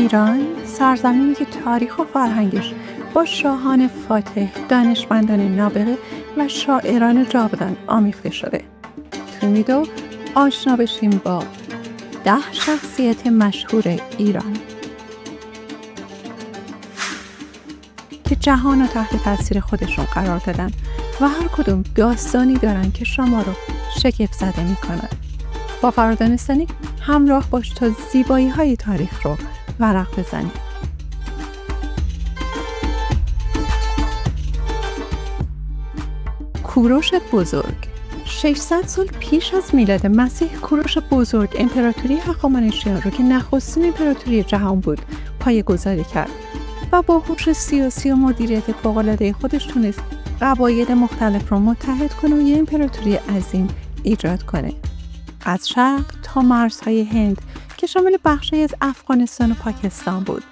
ایران سرزمینی که تاریخ و فرهنگش با شاهان فاتح، دانشمندان نابغه و شاعران جاودان آمیخته شده. تو ویدیو آشنا بشیم با 10 شخصیت مشهور ایران که جهان رو تحت تاثیر خودشون قرار دادن و هر کدوم داستانی دارن که شما رو شگفت زده میکنن. با فرادانستنی همراه باش تا زیبایی های تاریخ رو ورق بزنیم. کوروش بزرگ 600 سال پیش از میلاد مسیح کوروش بزرگ امپراتوری هخامنشیان رو که نخستین امپراتوری جهان بود پایه‌گذاری کرد و با هوش سیاسی و مدیریت فوق‌العاده خودش تونست قبایل مختلف رو متحد کنه و یه امپراتوری عظیم ایجاد کنه. از شرق تا مرزهای هند که شامل بخشی از افغانستان و پاکستان بود.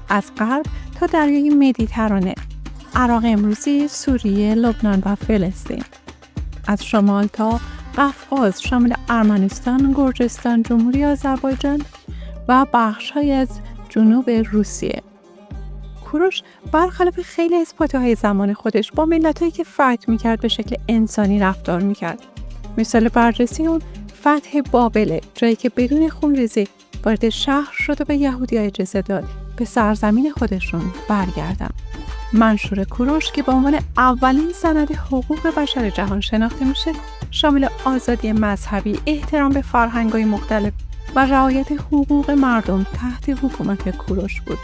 از غرب تا دریای مدیترانه، عراق امروزی، سوریه، لبنان و فلسطین. از شمال تا قفقاز شامل ارمنستان، گرجستان، جمهوری آذربایجان و بخش‌های از جنوب روسیه. کوروش برخلاف خیلی از پادشاه‌های زمان خودش با ملت‌هایی که فتح می‌کرد به شکل انسانی رفتار می‌کرد. مثال برجسته اون فتح بابل، جایی که بدون خونریزی وارد شهر شد و به یهودی‌ها اجازه داد به سرزمین خودشون برگردن. منشور کوروش که به عنوان اولین سند حقوق بشر جهان شناخته میشه، شامل آزادی مذهبی، احترام به فرهنگ‌های مختلف و رعایت حقوق مردم تحت حکومت کوروش بود.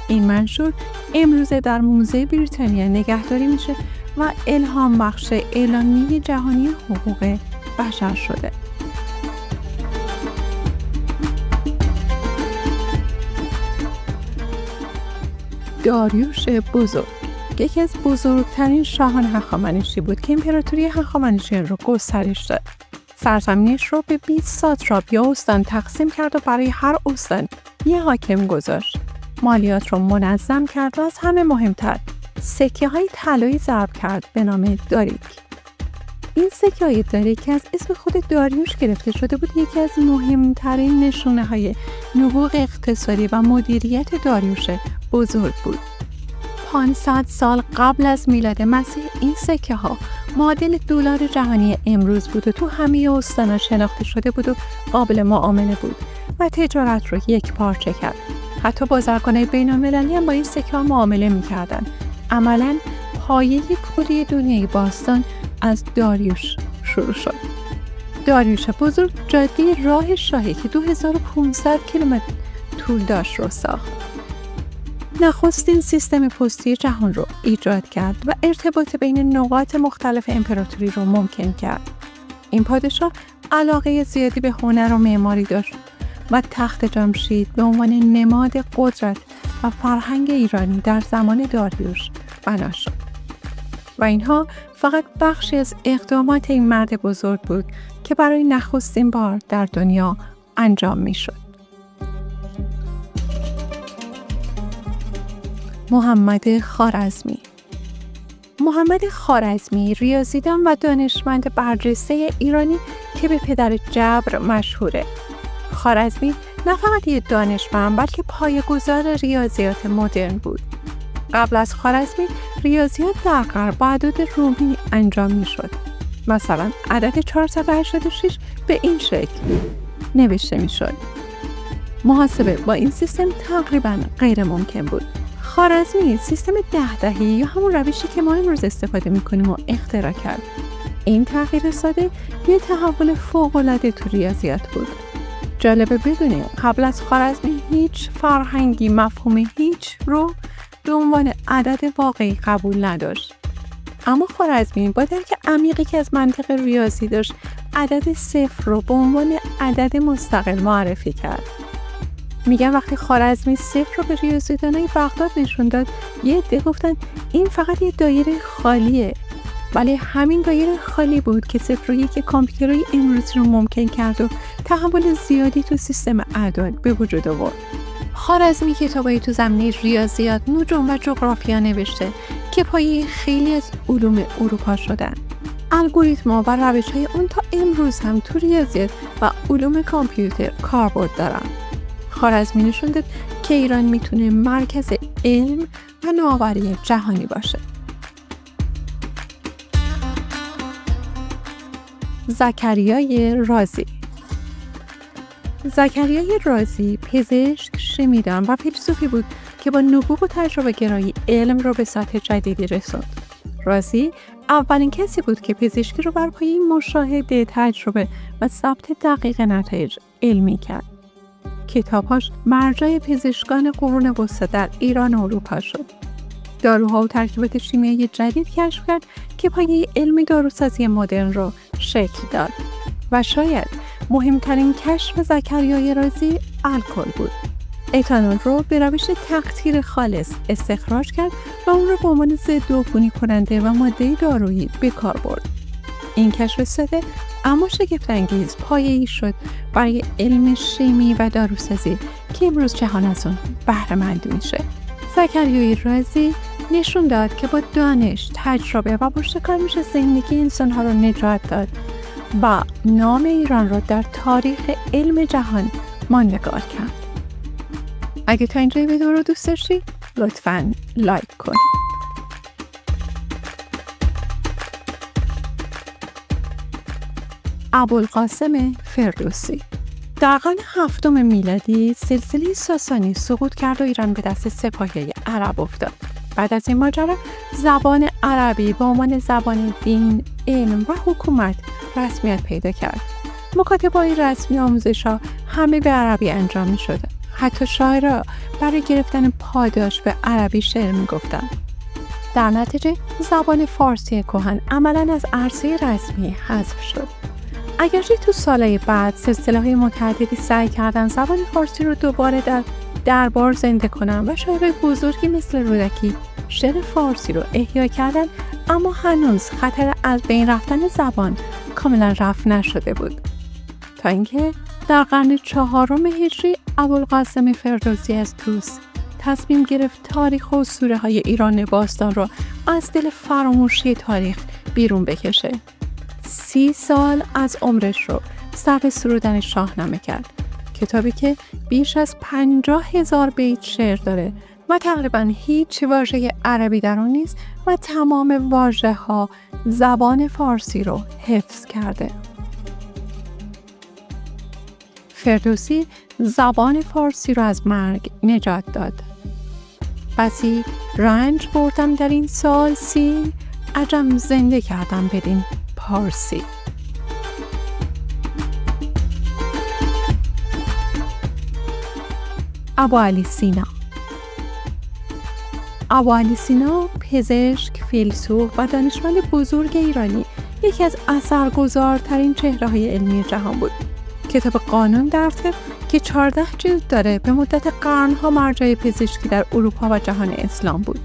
این منشور امروزه در موزه بریتانیا نگهداری میشه و الهام بخش اعلامیه جهانی حقوق بشر شده. داریوش بزرگ یکی از بزرگترین شاهان هخامنشی بود که امپراتوری هخامنشیان رو گسترش داد. سرزمینش رو به 20 ساتراپ یا استان تقسیم کرد و برای هر استان یه حاکم گذاشت. مالیات رو منظم کرد و از همه مهمتر سکه‌های طلایی ضرب کرد به نام داریک. این سکه‌های داریک که از اسم خود داریوش گرفته شده بود یکی از مهمترین نشونه‌های نبوغ اقتصادی و مدیریت داریوش بزرگ بود. 500 سال قبل از میلاد مسیح این سکه‌ها معادل دلار جهانی امروز بود و تو همه استان‌ها شناخته شده بود و قابل معامله بود و تجارت رو یک پارچه کرد. حتی بازرگانای بین‌المللی هم با این سکه‌ها معامله می‌کردن. عملاً پایه پولی دنیای باستان از داریوش شروع شد. داریوش بزرگ جاده راه شاهی که 2500 کیلومتر طول داشت رو ساخت. نخستین سیستم پستی جهان رو ایجاد کرد و ارتباط بین نقاط مختلف امپراتوری رو ممکن کرد. این پادشاه علاقه زیادی به هنر و معماری داشت و تخت جمشید به عنوان نماد قدرت و فرهنگ ایرانی در زمان داریوش بنا شد. و اینها فقط بخشی از اقدامات این مرد بزرگ بود که برای نخستین بار در دنیا انجام می شد. محمد خوارزمی ریاضیدان و دانشمند برجسته ایرانی که به پدر جبر مشهوره. خوارزمی نه فقط یک دانشمند بلکه پایه‌گذار ریاضیات مدرن بود. قبل از خوارزمی ریاضیات در غرب با اعداد رومی انجام می شد. مثلا عدد 486 به این شکل نوشته می شد. محاسبه با این سیستم تقریبا غیر ممکن بود. خوارزمی سیستم 10 یا همون روشی که ما امروز استفاده می کنیم و اختراع کرد. این تغییر ساده یه تحول فوق‌العاده تو ریاضیات بود. جالبه بدونیم قبل از خوارزمی هیچ فرهنگی مفهوم هیچ رو به عنوان عدد واقعی قبول نداشت. اما خوارزمی با درک عمیقی که از منطق ریاضی داشت عدد 0 رو به عنوان عدد مستقل معرفی کرد. میگن وقتی خوارزمی 0 رو به ریاضیدانای بغداد نشون داد یه عده گفتن این فقط یه دایره خالیه. ولی همین دایره خالی بود که 0 و 1 کامپیوترهای امروزی رو ممکن کرد و تحول زیادی تو سیستم اعداد به وجود آورد. خوارزمی کتابایی تو زمینه ریاضیات، نجوم و جغرافیا نوشته که پایه خیلی از علوم اروپا شدن. الگوریتم‌ها و روش‌های اون تا امروز هم تو ریاضیات و علوم کامپیوتر کاربرد دارن. خوارزمی نشون داد که ایران میتونه مرکز علم و نوآوری جهانی باشه. زکریای رازی. زکریای رازی پزشک، شیمیدان و فیلسوفی بود که با نبوغ و تجربه گرایی علم رو به سطح جدیدی رسوند. رازی اولین کسی بود که پزشکی رو بر پایه مشاهده، تجربه و ثبت دقیق نتایج علمی کرد. کتاباش مرجع پزشکان قرون وسطی در ایران و اروپا شد. داروها و ترکیبات شیمیایی جدید کشف کرد که پایه علم داروسازی مدرن رو شکل داد. و شاید مهمترین کشف زکریای رازی الکل بود. اتانول رو به روش تقطیر خالص استخراج کرد و اون رو به عنوان ضدعفونی کننده و ماده دارویی به کار برد. این کشف ساده اما شگفت‌انگیز پایه‌ای شد برای علم شیمی و داروسازی که امروز جهان از اون بهره مند میشه. زکریای رازی نشون داد که با دانش، تجربه و پشتکار میشه زندگی انسان‌ها رو نجات داد و نام ایران رو در تاریخ علم جهان ماندگار کرد. اگه تا اینجای ویدیو رو دوست داشتی لطفاً لایک کن. ابوالقاسم فردوسی. در قرن 7 میلادی سلسله ساسانی سقوط کرد و ایران به دست سپاهیان عرب افتاد. بعد از این ماجرا زبان عربی به عنوان زبان دین، علم و حکومت رسمیت پیدا کرد. مکاتبه‌های رسمی آموزش‌ها همه به عربی انجام می‌شد. حتی شاعرها برای گرفتن پاداش به عربی شعر می‌گفتند. در نتیجه زبان فارسی کهن عملاً از عرصه رسمی حذف شد. اگرچه تو سالهای بعد سلسله‌های متعددی سعی کردن زبان فارسی رو دوباره در دربار زنده کنن و شاعرای بزرگی مثل رودکی شعر فارسی رو احیا کردن، اما هنوز خطر از بین رفتن زبان کاملا رفع نشده بود. تا اینکه در قرن 4 هجری ابوالقاسم فردوسی از طوس تصمیم گرفت تاریخ و اسطوره‌های ایران باستان رو از دل فراموشی تاریخ بیرون بکشه. 30 سال از عمرش رو صرف سرودن شاهنامه کرد، کتابی که بیش از 50,000 بیت شعر داره و تقریباً هیچ واژه عربی در اون نیست و تمام واژه‌ها زبان فارسی رو حفظ کرده. فردوسی زبان فارسی رو از مرگ نجات داد. بسی رنج بردم در این سال 30، عجم زنده کردم بدین پارسی. ابوعلی سینا. ابوعلی سینا پزشک، فیلسوف و دانشمند بزرگ ایرانی، یکی از اثرگذارترین چهره‌های علمی جهان بود. کتاب قانون در طب که 14 جلد داره به مدت قرن‌ها مرجع پزشکی در اروپا و جهان اسلام بود.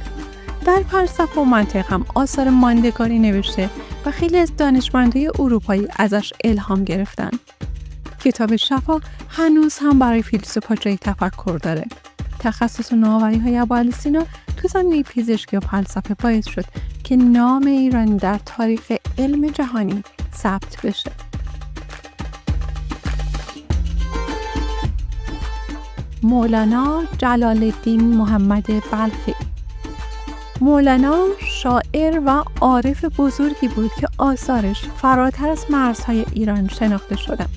در فلسفه و منطق هم آثار ماندگاری نوشته و خیلی از دانشمندای اروپایی ازش الهام گرفتن. کتاب شفا هنوز هم برای فیلسوفا جای تفکر داره. تخصص و نوآوری‌های ابوعلی سینا تو زمینه پزشکی و فلسفه باعث شد که نام ایران در تاریخ علم جهانی ثبت بشه. مولانا جلال الدین محمد بلخی. مولانا شاعر و عارف بزرگی بود که آثارش فراتر از مرزهای ایران شناخته شدند.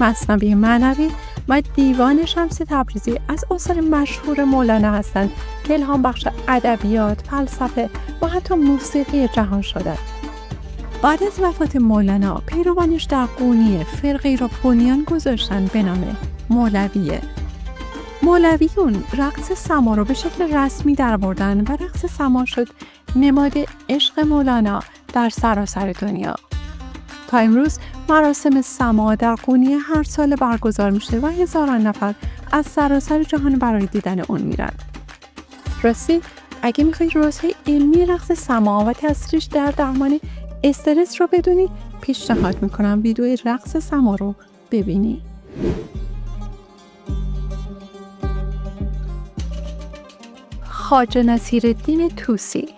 مثنوی معنوی و دیوان شمس تبریزی از آثار مشهور مولانا هستند که الهام بخش ادبیات، فلسفه و حتی موسیقی جهان شدند. بعد از وفات مولانا پیروانش در قونیه فرقه‌ای را بنیان گذاشتن به نام مولویه. مولویون رقص سما رو به شکل رسمی درآوردن و رقص سما شد نماد عشق مولانا در سراسر دنیا. تا امروز مراسم سما در قونیه هر سال برگزار میشه و هزاران نفر از سراسر جهان برای دیدن اون میرن. راستی اگه میخوای رازهای علمی رقص سما و تاثیرش در درمان استرس رو بدونی، پیشنهاد میکنم ویدیو رقص سما رو ببینی. خواجه نصیرالدین طوسی.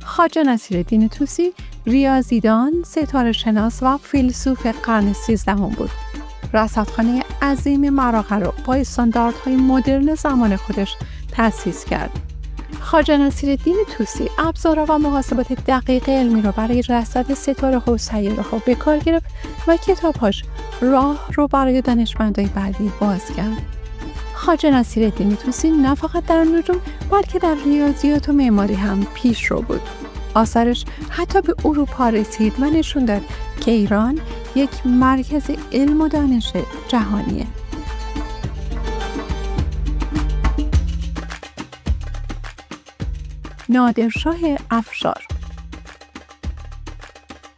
خواجه نصیرالدین طوسی ریاضیدان، ستاره شناس و فیلسوف قرن 13 بود. رصدخانه عظیم مراغه رو با استانداردهای مدرن زمان خودش تأسیس کرد. خواجه نصیرالدین طوسی ابزارها و محاسبات دقیق علمی رو برای رصد ستاره‌ها و سیاره‌ها به کار گرفت و کتاب‌هاش راه رو برای دانشمندای بعدی باز کرد. خواجه نصیرالدین طوسی نه فقط در نجوم بلکه در ریاضیات و معماری هم پیشرو بود. آثارش حتی به اروپا رسید و نشون داد که ایران یک مرکز علم و دانش جهانیه. نادرشاه افشار.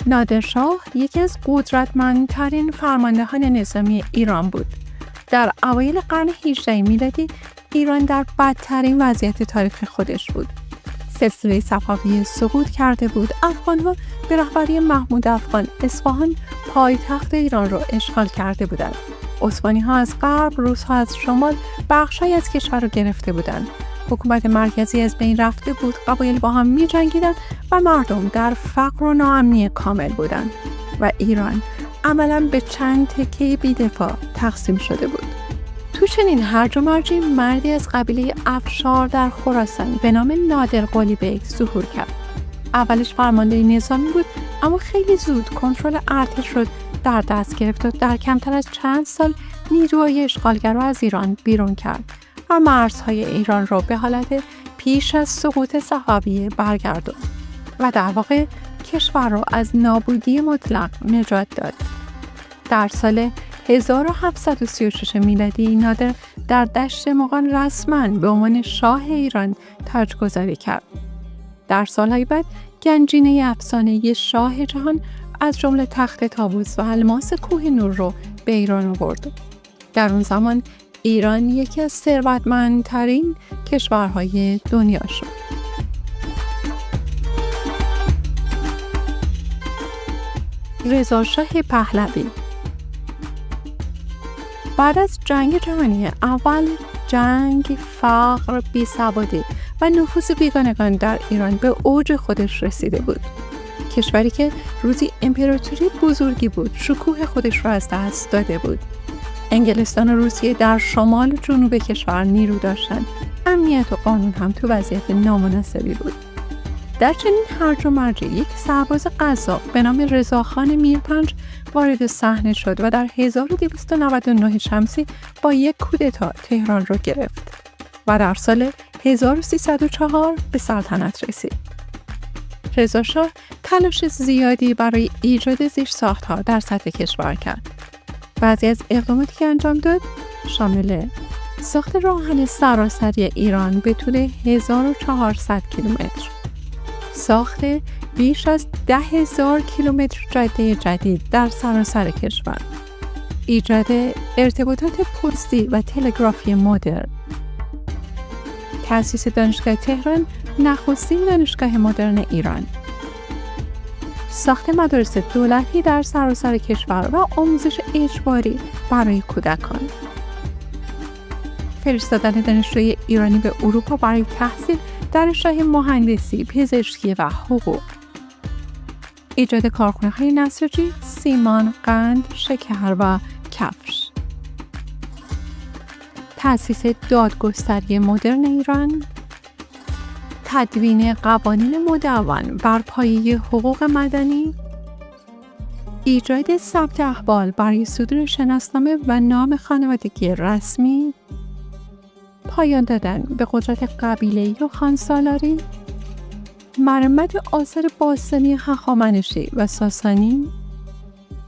نادرشاه یکی از قدرتمندترین فرماندهان نظامی ایران بود. در اوایل قرن 18 میلادی ایران در بدترین وضعیت تاریخ خودش بود. سلسله صفویه سقوط کرده بود. افغان‌ها به رهبری محمود افغان اصفهان پایتخت ایران را اشغال کرده بودند. عثمانی‌ها از غرب، روس‌ها از شمال بخش‌هایی از کشور را گرفته بودند. حکومت مرکزی از بین رفته بود، قبایل با هم می‌جنگیدند و مردم در فقر و ناامنی کامل بودند و ایران عملاً به چند تکه بی‌دفاع تقسیم شده بود. تو چنین هرج و مرجی مردی از قبیله افشار در خراسان به نام نادر قلی بیگ ظهور کرد. اولش فرمانده نظامی بود، اما خیلی زود کنترل ارتش رو در دست گرفت و در کمتر از چند سال نیروهای اشغالگر رو از ایران بیرون کرد و مرزهای ایران رو به حالت پیش از سقوط صفویه برگرداند و در واقع کشور رو از نابودی مطلق نجات داد. در سال 1736 میلادی نادر در دشت مغان رسما به عنوان شاه ایران تاجگذاری کرد. در سالهای بعد گنجینه افسانه‌ای شاه جهان از جمله تخت طاووس و الماس کوه نور رو به ایران آورد. در اون زمان ایران یکی از ثروتمندترین کشورهای دنیا شد. رضا شاه پهلوی. بعد از جنگ جهانی اول، جنگ، فقر، بیسوادی و نفوذ بیگانگان در ایران به اوج خودش رسیده بود. کشوری که روزی امپراتوری بزرگی بود، شکوه خودش را از دست داده بود. انگلستان و روسیه در شمال و جنوب کشور نیرو داشتند. امنیت و قانون هم تو وضعیت نامناسبی بود. در چنین هرج و مرجی یک سرباز قزاق به نام رضاخان میرپنج وارد صحنه شد و در 1299 شمسی با یک کودتا تهران را گرفت و در سال 1304 به سلطنت رسید. رضا شاه تلاش زیادی برای ایجاد زیرساخت‌ها در سطح کشور کرد. بعضی از اقداماتی که انجام داد شامل ساخت راه‌حل سراسری ایران به طول 1400 کیلومتر، ساخت بیش از 10,000 کیلومتر جاده جدید در سراسر کشور، ایجاد ارتباطات پستی و تلگرافی مدرن، تأسیس دانشگاه تهران، نخستین دانشگاه مدرن ایران، ساخت مدارس دولتی در سراسر کشور و آموزش اجباری برای کودکان، فرستادن دانشجوی ایرانی به اروپا برای تحصیل در رشته‌های مهندسی، پزشکی و حقوق، ایجاد کارخانه‌های نساجی، سیمان، قند، شکر و کفش، تأسیس دادگستری مدرن ایران، تدوین قوانین مدون بر پایه حقوق مدنی، ایجاد ثبت احوال برای صدور شناسنامه و نام خانوادگی رسمی، پایان دادن به قدرت قبیله‌ای و خانسالاری، مرمت آثار باستانی هخامنشی و ساسانی،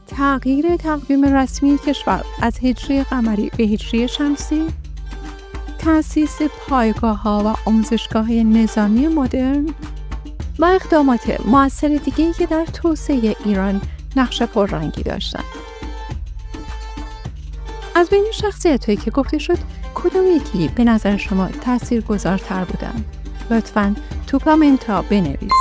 تغییر تقویم رسمی کشور از هجری قمری به هجری شمسی، تأسیس پایگاه‌ها و آموزشگاه‌های نظامی مدرن و اقدامات مؤثر دیگه‌ای که در توسعه ایران نقش پررنگی داشتند. از بین شخصیت‌هایی که گفته شد، کدام یکی به نظر شما تاثیرگذارتر بودند؟ لطفاً تو کامنت‌ها بنویس.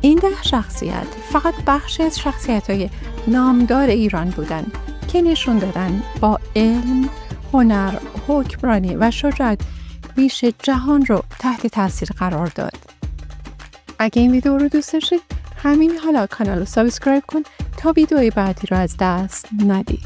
این 10 شخصیت فقط بخشی از شخصیت‌های نامدار ایران بودند که نشون دادن با علم، هنر، حکمرانی و شجاعت میشه جهان رو تحت تاثیر قرار داد. اگه این ویدیو رو دوست داشتید همین حالا کانال رو سابسکرایب کن تا ویدیوی بعدی رو از دست ندی.